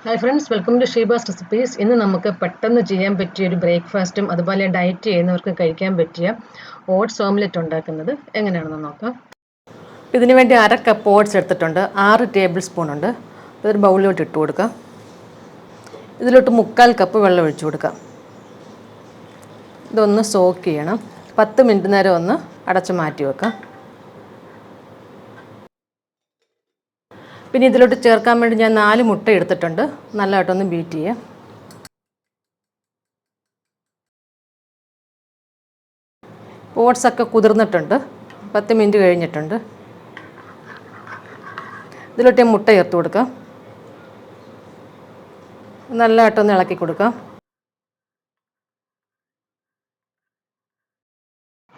Hi friends, welcome to Sheeba's recipes. ഇന്ന് നമുക്ക് പെട്ടെന്ന് ചെയ്യാൻ പറ്റിയ ഒരു ബ്രേക്ക്ഫാസ്റ്റും അതുപോലെ ഡയറ്റ് ചെയ്യുന്നവർക്ക് കഴിക്കാൻ പറ്റിയ ഓട്സ് ഓംലെറ്റ് ഉണ്ടാക്കുന്നത് എങ്ങനെയാണെന്ന് നോക്കാം. ഇതിനു വേണ്ടി 1/2 കപ്പ് ഓട്സ് എടുത്തിട്ടുണ്ട്. 6 ടേബിൾ സ്പൂൺ ഉണ്ട്. ഇതൊരു ബൗളിലോട്ട് ഇട്ട് കൊടുക്കാം. ഇതിലോട്ട് 3/4 കപ്പ് വെള്ളം ഒഴിച്ചു കൊടുക്കാം. ഇതൊന്ന് സോക്ക് ചെയ്യണം. 10 മിനിറ്റ് നേരം ഒന്ന് അടച്ച് മാറ്റി വെക്കാം. പിന്നെ ഇതിലോട്ട് ചേർക്കാൻ വേണ്ടി ഞാൻ 4 മുട്ട എടുത്തിട്ടുണ്ട്. നല്ലതായിട്ടൊന്ന് ബീറ്റ് ചെയ്യാം. ഓട്സൊക്കെ കുതിർന്നിട്ടുണ്ട്. 10 മിനിറ്റ് കഴിഞ്ഞിട്ടുണ്ട്. ഇതിലോട്ട് ഞാൻ മുട്ട ചേർത്ത് കൊടുക്കാം. നല്ലതായിട്ടൊന്ന് ഇളക്കി കൊടുക്കാം.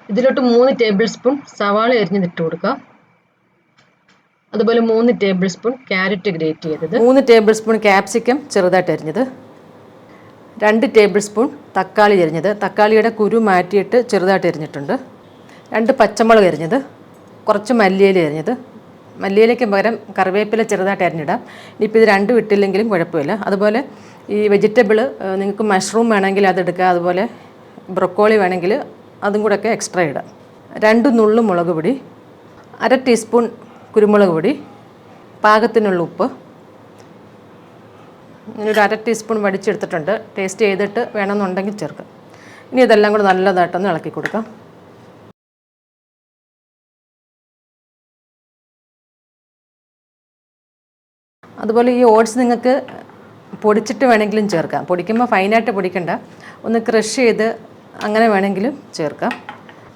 ഇതിലോട്ട് 3 ടേബിൾ സ്പൂൺ സവാള അരിഞ്ഞിട്ട് കൊടുക്കാം. അതുപോലെ 3 ടേബിൾ സ്പൂൺ ക്യാരറ്റ് ഗ്രേറ്റ് ചെയ്തത്, 3 ടേബിൾ സ്പൂൺ ക്യാപ്സിക്കം ചെറുതായിട്ട് അരിഞ്ഞത്, 2 ടേബിൾ സ്പൂൺ തക്കാളി അരിഞ്ഞത്, തക്കാളിയുടെ കുരു മാറ്റിയിട്ട് ചെറുതായിട്ട് അരിഞ്ഞിട്ടുണ്ട്, 2 പച്ചമുളക് അരിഞ്ഞത്, കുറച്ച് മല്ലിയില അരിഞ്ഞത്. മല്ലിയിലയ്ക്ക് പകരം കറിവേപ്പില ചെറുതായിട്ട് അരിഞ്ഞിടാം. ഇനിയിപ്പോൾ ഇത് രണ്ടും ഇട്ടില്ലെങ്കിലും കുഴപ്പമില്ല. അതുപോലെ ഈ വെജിറ്റബിൾ നിങ്ങൾക്ക് മഷ്റൂം വേണമെങ്കിൽ അതെടുക്കുക. അതുപോലെ ബ്രൊക്കോളി വേണമെങ്കിൽ അതും കൂടെയൊക്കെ എക്സ്ട്രാ ഇടാം. 2 നുള്ളു മുളക് പൊടി, 1/2 ടീസ്പൂൺ കുരുമുളക് പൊടി, പാകത്തിനുള്ള ഉപ്പ്. ഇങ്ങനൊരു 1/2 ടീസ്പൂൺ വടിച്ചെടുത്തിട്ടുണ്ട്. ടേസ്റ്റ് ചെയ്തിട്ട് വേണമെന്നുണ്ടെങ്കിൽ ചേർക്കാം. ഇനി ഇതെല്ലാം കൂടെ നല്ലതായിട്ടൊന്ന് ഇളക്കി കൊടുക്കാം. അതുപോലെ ഈ ഓട്സ് നിങ്ങൾക്ക് പൊടിച്ചിട്ട് വേണമെങ്കിലും ചേർക്കാം. പൊടിക്കുമ്പോൾ ഫൈനായിട്ട് പൊടിക്കണ്ട, ഒന്ന് ക്രഷ് ചെയ്ത് അങ്ങനെ വേണമെങ്കിലും ചേർക്കാം.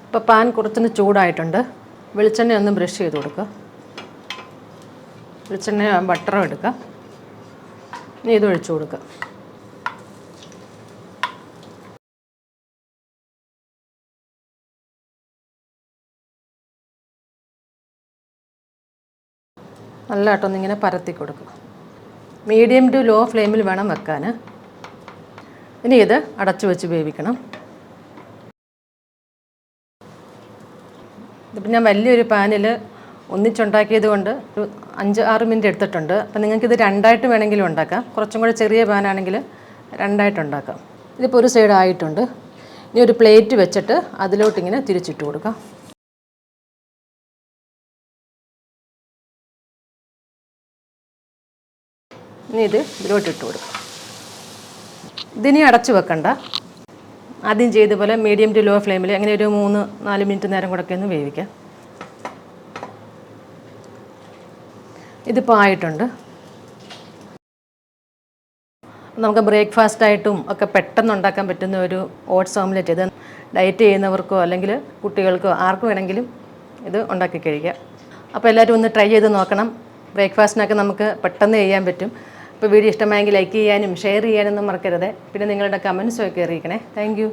ഇപ്പോൾ പാൻ കുറച്ചൊന്ന് ചൂടായിട്ടുണ്ട്. വെളിച്ചെണ്ണ ഒന്ന് ബ്രഷ് ചെയ്ത് കൊടുക്കുക. വെളിച്ചെണ്ണ ബട്ടറോ എടുക്കാം. ഇനി ഇത് ഒഴിച്ചു കൊടുക്കുക. നല്ലതായിട്ടൊന്നിങ്ങനെ പരത്തി കൊടുക്കുക. മീഡിയം ടു ലോ ഫ്ലെയിമിൽ വേണം വെക്കാൻ. ഇനി ഇത് അടച്ചു വെച്ച് വേവിക്കണം. ഇതിപ്പോൾ ഞാൻ വലിയൊരു പാനിൽ ഒന്നിച്ചുണ്ടാക്കിയത് കൊണ്ട് ഒരു 5-6 മിനിറ്റ് എടുത്തിട്ടുണ്ട്. അപ്പം നിങ്ങൾക്കിത് 2ആയിട്ട് വേണമെങ്കിലും ഉണ്ടാക്കാം. കുറച്ചും കൂടെ ചെറിയ പാനാണെങ്കിൽ 2ആയിട്ട് ഉണ്ടാക്കാം. ഇതിപ്പോൾ ഒരു സൈഡ് ആയിട്ടുണ്ട്. ഇനി ഒരു പ്ലേറ്റ് വെച്ചിട്ട് അതിലോട്ടിങ്ങനെ തിരിച്ചിട്ട് കൊടുക്കാം. ഇനി ഇത് ഇതിലോട്ടിട്ട് കൊടുക്കാം. ഇതിനി അടച്ചു വെക്കണ്ട. ആദ്യം ചെയ്ത പോലെ മീഡിയം ടു ലോ ഫ്ലെയിമിൽ അങ്ങനെ ഒരു 3-4 മിനിറ്റ് നേരം കൂടെയൊക്കെ ഒന്ന് വേവിക്കാം. ഇതിപ്പോൾ ആയിട്ടുണ്ട്. നമുക്ക് ബ്രേക്ക്ഫാസ്റ്റായിട്ടും ഒക്കെ പെട്ടെന്ന് ഉണ്ടാക്കാൻ പറ്റുന്ന ഒരു ഓട്സ് ഓംലെറ്റ്. ഇത് ഡയറ്റ് ചെയ്യുന്നവർക്കോ അല്ലെങ്കിൽ കുട്ടികൾക്കോ ആർക്ക് വേണമെങ്കിലും ഇത് ഉണ്ടാക്കി കഴിക്കാം. അപ്പോൾ എല്ലാവരും ഒന്ന് ട്രൈ ചെയ്ത് നോക്കണം. ബ്രേക്ക്ഫാസ്റ്റിനൊക്കെ നമുക്ക് പെട്ടെന്ന് ചെയ്യാൻ പറ്റും. അപ്പോൾ വീഡിയോ ഇഷ്ടമായെങ്കിൽ ലൈക്ക് ചെയ്യാനും ഷെയർ ചെയ്യാനൊന്നും മറക്കരുത്. പിന്നെ നിങ്ങളുടെ കമൻസും ഒക്കെ അറിയിക്കണേ. Thank you.